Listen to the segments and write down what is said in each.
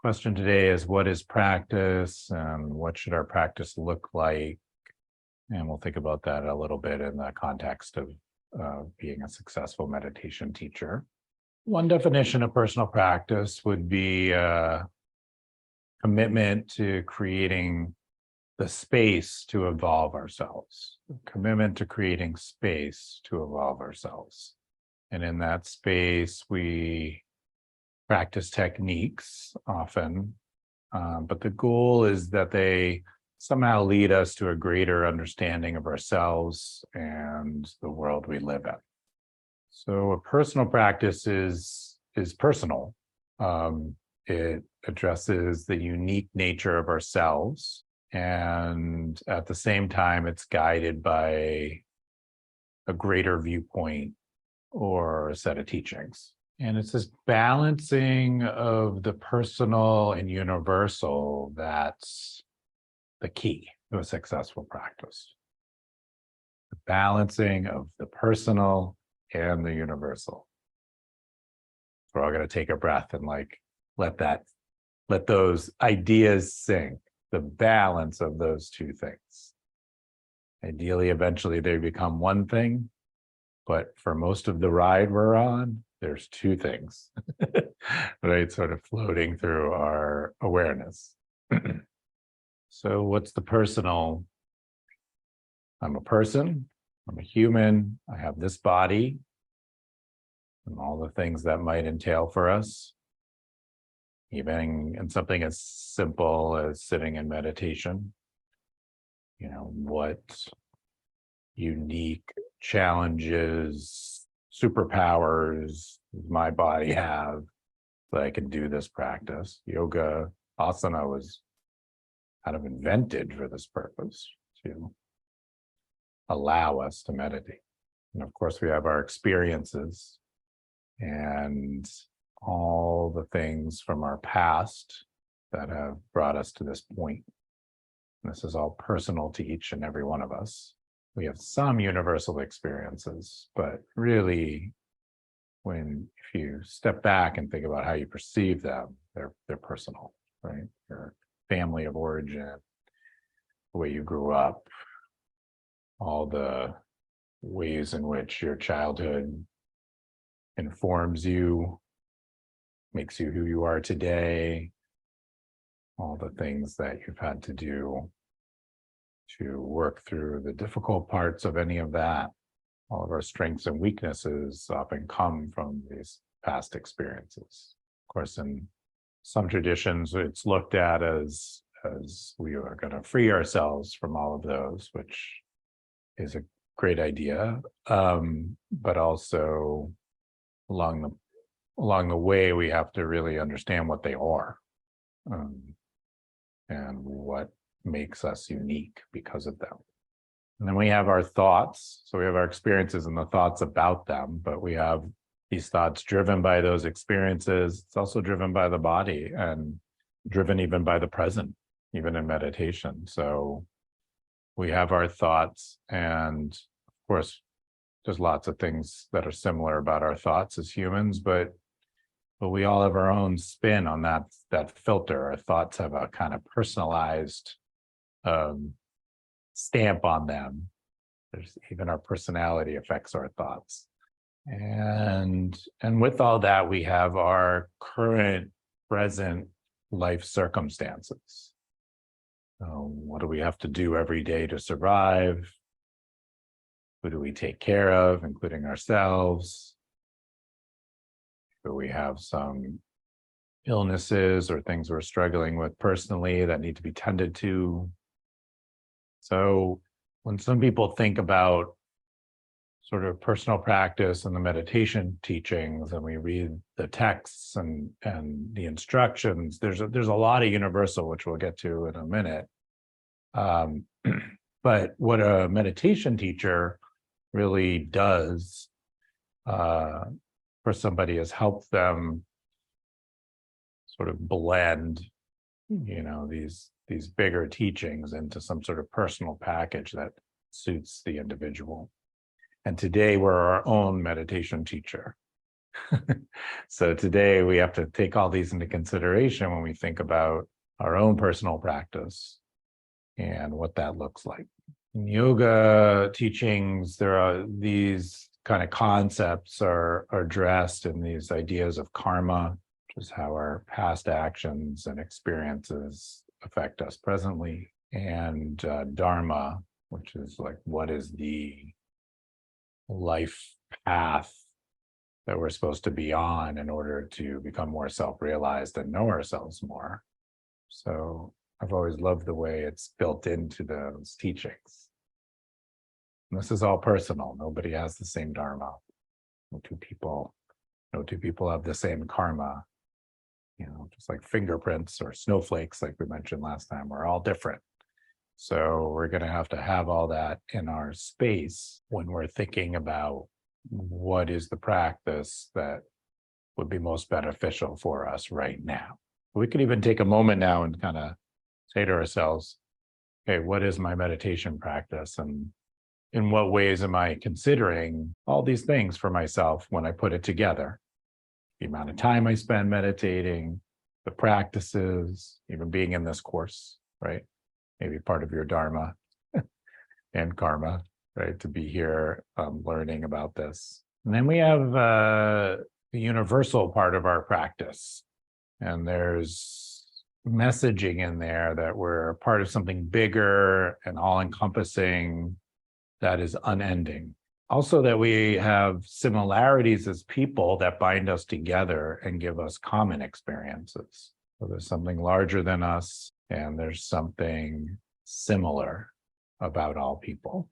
Question today is, what is practice and what should our practice look like? And we'll think about that a little bit in the context of being a successful meditation teacher. One definition of personal practice would be commitment to creating the space to evolve ourselves, commitment to creating space to evolve ourselves. And in that space, we practice techniques often, but the goal is that they somehow lead us to a greater understanding of ourselves and the world we live in. So a personal practice is personal. It addresses the unique nature of ourselves, and at the same time, it's guided by a greater viewpoint or a set of teachings. And it's this balancing of the personal and universal that's the key to a successful practice. The balancing of the personal and the universal. We're all going to take a breath and let those ideas sink. The balance of those two things. Ideally, eventually they become one thing, but for most of the ride we're on, there's two things, right? Sort of floating through our awareness. So what's the personal? I'm a person, I'm a human, I have this body, and all the things that might entail for us. Even in something as simple as sitting in meditation, what unique challenges, superpowers does my body have that I can do this practice? Yoga asana was kind of invented for this purpose, to allow us to meditate. And of course, we have our experiences and all the things from our past that have brought us to this point. And this is all personal to each and every one of us. We have some universal experiences, but really, if you step back and think about how you perceive them, they're personal, right? Your family of origin, the way you grew up, all the ways in which your childhood informs you, makes you who you are today, all the things that you've had to do to work through the difficult parts of any of that. All of our strengths and weaknesses often come from these past experiences. Of course, in some traditions, it's looked at as we are going to free ourselves from all of those, which is a great idea. But also along the way, we have to really understand what they are, and what makes us unique because of them. And then we have our thoughts. So we have our experiences and the thoughts about them, but we have these thoughts driven by those experiences. It's also driven by the body and driven even by the present, even in meditation. So we have our thoughts, and of course, there's lots of things that are similar about our thoughts as humans, but we all have our own spin on that filter. Our thoughts have a kind of personalized stamp on them. There's even our personality affects our thoughts. And with all that, we have our current, present life circumstances. So what do we have to do every day to survive? Who do we take care of, including ourselves? Do we have some illnesses or things we're struggling with personally that need to be tended to? So when some people think about sort of personal practice and the meditation teachings, and we read the texts and the instructions, there's a lot of universal, which we'll get to in a minute. But what a meditation teacher really does for somebody is help them sort of blend, these bigger teachings into some sort of personal package that suits the individual. And today we're our own meditation teacher. So today we have to take all these into consideration when we think about our own personal practice and what that looks like. In yoga teachings, there are these kind of concepts are addressed in these ideas of karma, which is how our past actions and experiences affect us presently, and dharma, which is like what is the life path that we're supposed to be on in order to become more self-realized and know ourselves more. So I've always loved the way it's built into those teachings. And this is all personal. Nobody has the same dharma. No two people have the same karma. Just like fingerprints or snowflakes, like we mentioned last time, we're all different. So we're going to have all that in our space when we're thinking about what is the practice that would be most beneficial for us right now. We could even take a moment now and kind of say to ourselves, okay, what is my meditation practice? And in what ways am I considering all these things for myself when I put it together? The amount of time I spend meditating, the practices, even being in this course, right? Maybe part of your dharma and karma, right? To be here learning about this. And then we have the universal part of our practice. And there's messaging in there that we're part of something bigger and all-encompassing that is unending. Also that we have similarities as people that bind us together and give us common experiences. So there's something larger than us, and there's something similar about all people.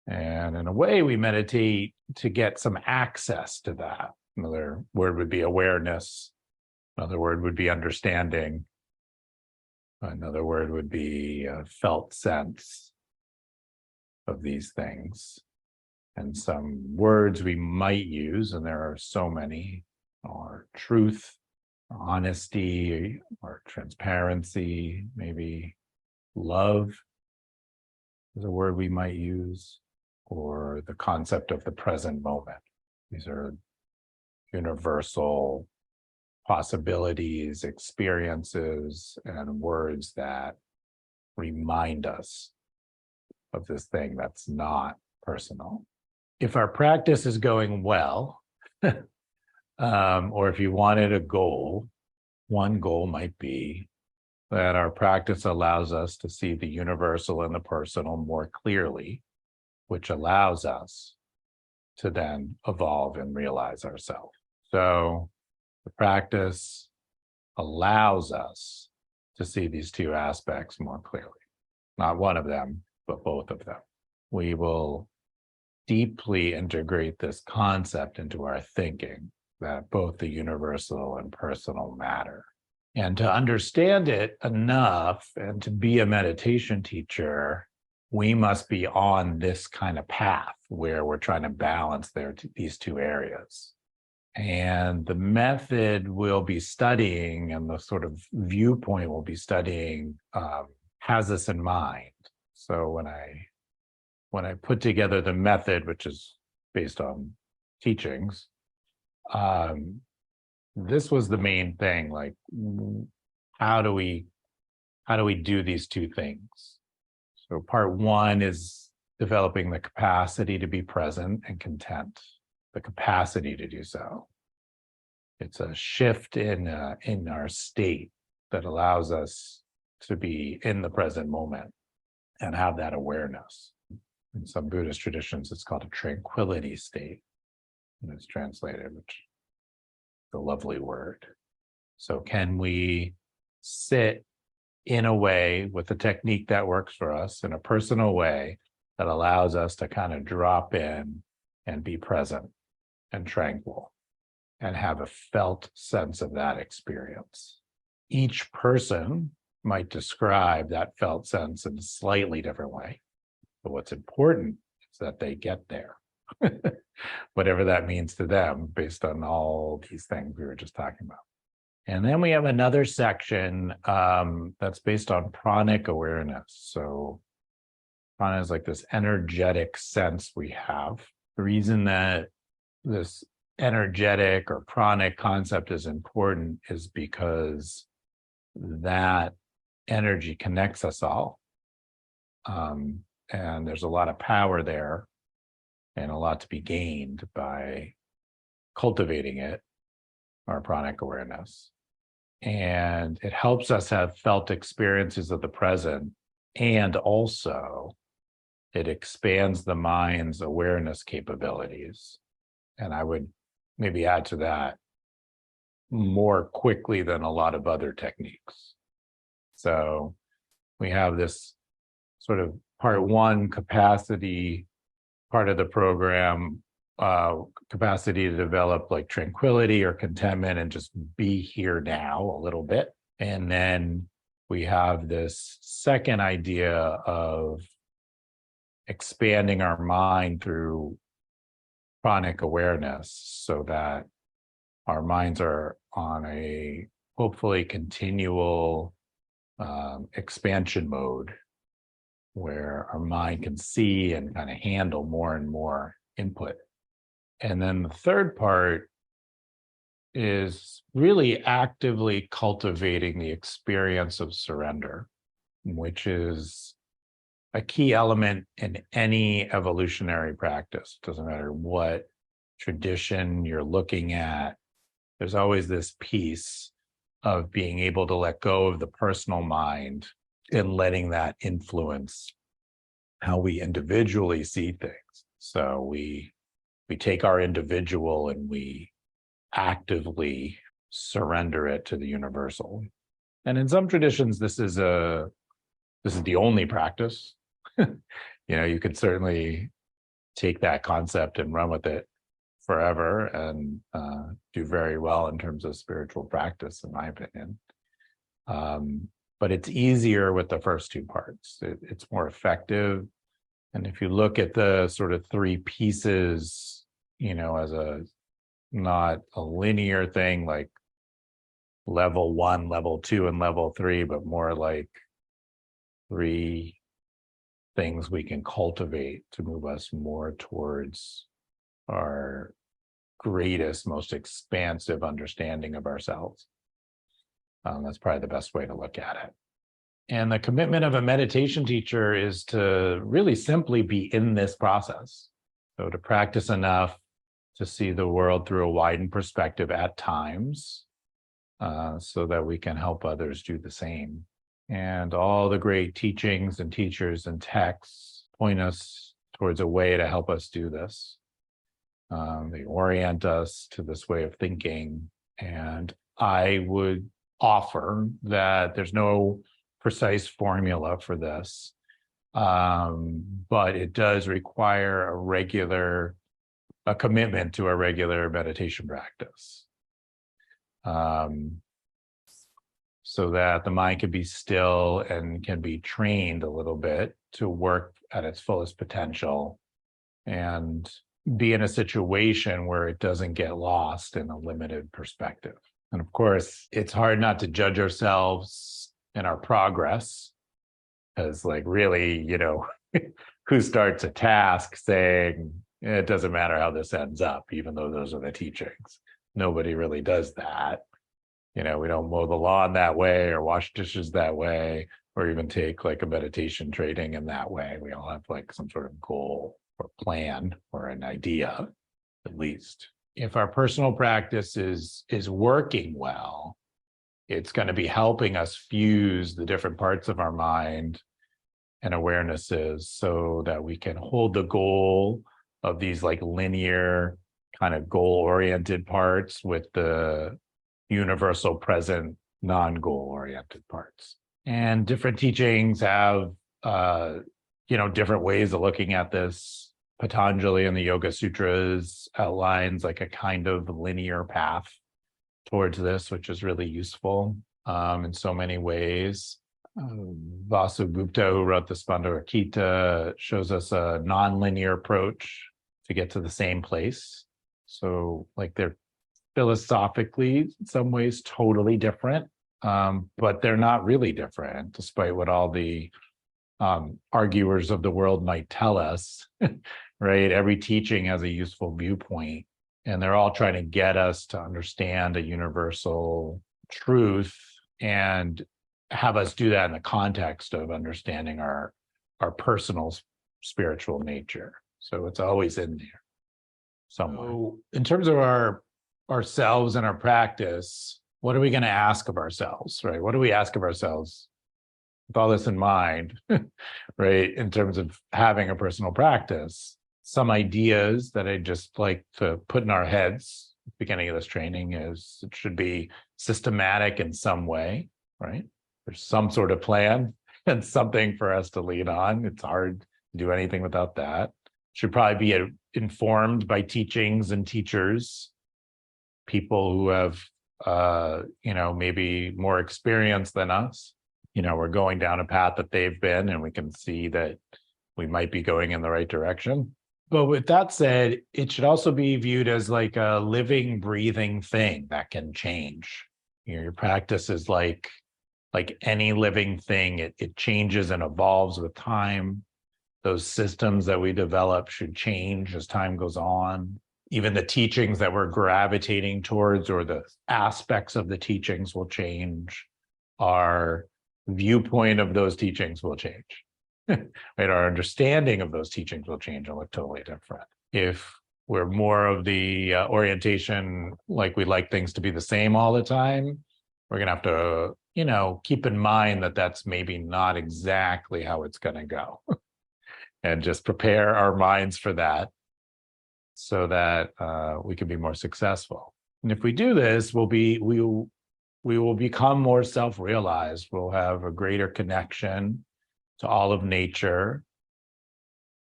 And in a way, we meditate to get some access to that. Another word would be awareness. Another word would be understanding. Another word would be a felt sense of these things. And some words we might use, and there are so many, are truth, honesty, or transparency, maybe love is a word we might use, or the concept of the present moment. These are universal possibilities, experiences, and words that remind us of this thing that's not personal. If our practice is going well, or if you wanted a goal, one goal might be that our practice allows us to see the universal and the personal more clearly, which allows us to then evolve and realize ourselves. So the practice allows us to see these two aspects more clearly. Not one of them, but both of them. We will deeply integrate this concept into our thinking that both the universal and personal matter. And to understand it enough and to be a meditation teacher, we must be on this kind of path where we're trying to balance these two areas. And the method we'll be studying and the sort of viewpoint we'll be studying has this in mind. So when I put together the method, which is based on teachings, this was the main thing, like how do we do these two things? So part one is developing the capacity to be present and content, the capacity to do so. It's a shift in our state that allows us to be in the present moment and have that awareness. In some Buddhist traditions, it's called a tranquility state, and it's translated, which is a lovely word. So can we sit in a way with a technique that works for us in a personal way that allows us to kind of drop in and be present and tranquil and have a felt sense of that experience? Each person might describe that felt sense in a slightly different way. But what's important is that they get there, whatever that means to them, based on all these things we were just talking about. And then we have another section that's based on pranic awareness. So prana is like this energetic sense we have. The reason that this energetic or pranic concept is important is because that energy connects us all. And there's a lot of power there and a lot to be gained by cultivating it, our pranic awareness. And it helps us have felt experiences of the present, and also it expands the mind's awareness capabilities. And I would maybe add to that more quickly than a lot of other techniques. So we have this sort of part one capacity, part of the program, capacity to develop like tranquility or contentment and just be here now a little bit. And then we have this second idea of expanding our mind through pranic awareness so that our minds are on a hopefully continual expansion mode where our mind can see and kind of handle more and more input. And then the third part is really actively cultivating the experience of surrender, which is a key element in any evolutionary practice. It doesn't matter what tradition you're looking at, there's always this piece of being able to let go of the personal mind and letting that influence how we individually see things. So we take our individual and we actively surrender it to the universal. And in some traditions, this is the only practice. You could certainly take that concept and run with it forever and do very well in terms of spiritual practice, in my opinion. But it's easier with the first two parts. It's more effective. And if you look at the sort of three pieces, as not a linear thing like level 1, level 2, and level 3, but more like three things we can cultivate to move us more towards our greatest, most expansive understanding of ourselves. That's probably the best way to look at it. And the commitment of a meditation teacher is to really simply be in this process. So to practice enough to see the world through a widened perspective at times, so that we can help others do the same. And all the great teachings and teachers and texts point us towards a way to help us do this. They orient us to this way of thinking. And I would offer that there's no precise formula for this, but it does require a commitment to a regular meditation practice. So that the mind can be still and can be trained a little bit to work at its fullest potential and be in a situation where it doesn't get lost in a limited perspective. And of course, it's hard not to judge ourselves in our progress, because really, who starts a task saying, it doesn't matter how this ends up, even though those are the teachings. Nobody really does that. We don't mow the lawn that way or wash dishes that way, or even take like a meditation training in that way. We all have like some sort of goal or plan or an idea, at least. If our personal practice is working well, it's going to be helping us fuse the different parts of our mind and awarenesses so that we can hold the goal of these like linear kind of goal-oriented parts with the universal present non-goal oriented parts. And different teachings have different ways of looking at this. Patanjali in the Yoga Sutras outlines like a kind of linear path towards this, which is really useful in so many ways. Vasugupta, who wrote the Spandharakita, shows us a non-linear approach to get to the same place. So like they're philosophically, in some ways, totally different, but they're not really different, despite what all the arguers of the world might tell us, right? Every teaching has a useful viewpoint, And they're all trying to get us to understand a universal truth and have us do that in the context of understanding our personal spiritual nature. So it's always in there somewhere. So in terms of ourselves and our practice, what are we going to ask of ourselves, right? What do we ask of ourselves with all this in mind, right? In terms of having a personal practice, some ideas that I just like to put in our heads at the beginning of this training is it should be systematic in some way, right? There's some sort of plan and something for us to lead on. It's hard to do anything without that. Should probably be informed by teachings and teachers, people who have, maybe more experience than us. We're going down a path that they've been, and we can see that we might be going in the right direction. But with that said, it should also be viewed as like a living, breathing thing that can change. Your practice is like any living thing. It changes and evolves with time. Those systems that we develop should change as time goes on. Even the teachings that we're gravitating towards, or the aspects of the teachings, will change. Our viewpoint of those teachings will change. Right? Our understanding of those teachings will change and look totally different. If we're more of the orientation, like we like things to be the same all the time, we're going to have to, keep in mind that that's maybe not exactly how it's going to go. And just prepare our minds for that so that we can be more successful. And if we do this, we will become more self-realized. We'll have a greater connection to all of nature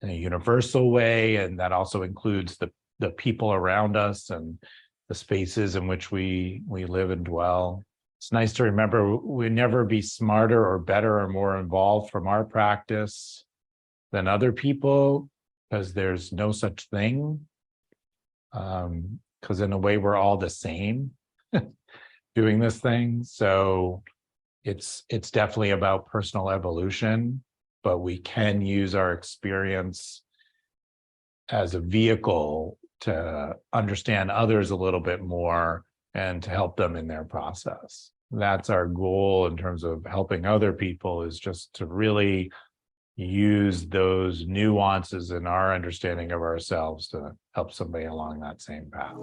in a universal way, and that also includes the people around us and the spaces in which we live and dwell. It's nice to remember we never be smarter or better or more involved from our practice than other people, because there's no such thing. Because in a way, we're all the same doing this thing. So it's definitely about personal evolution, but we can use our experience as a vehicle to understand others a little bit more and to help them in their process. That's our goal in terms of helping other people, is just to really use those nuances in our understanding of ourselves to help somebody along that same path.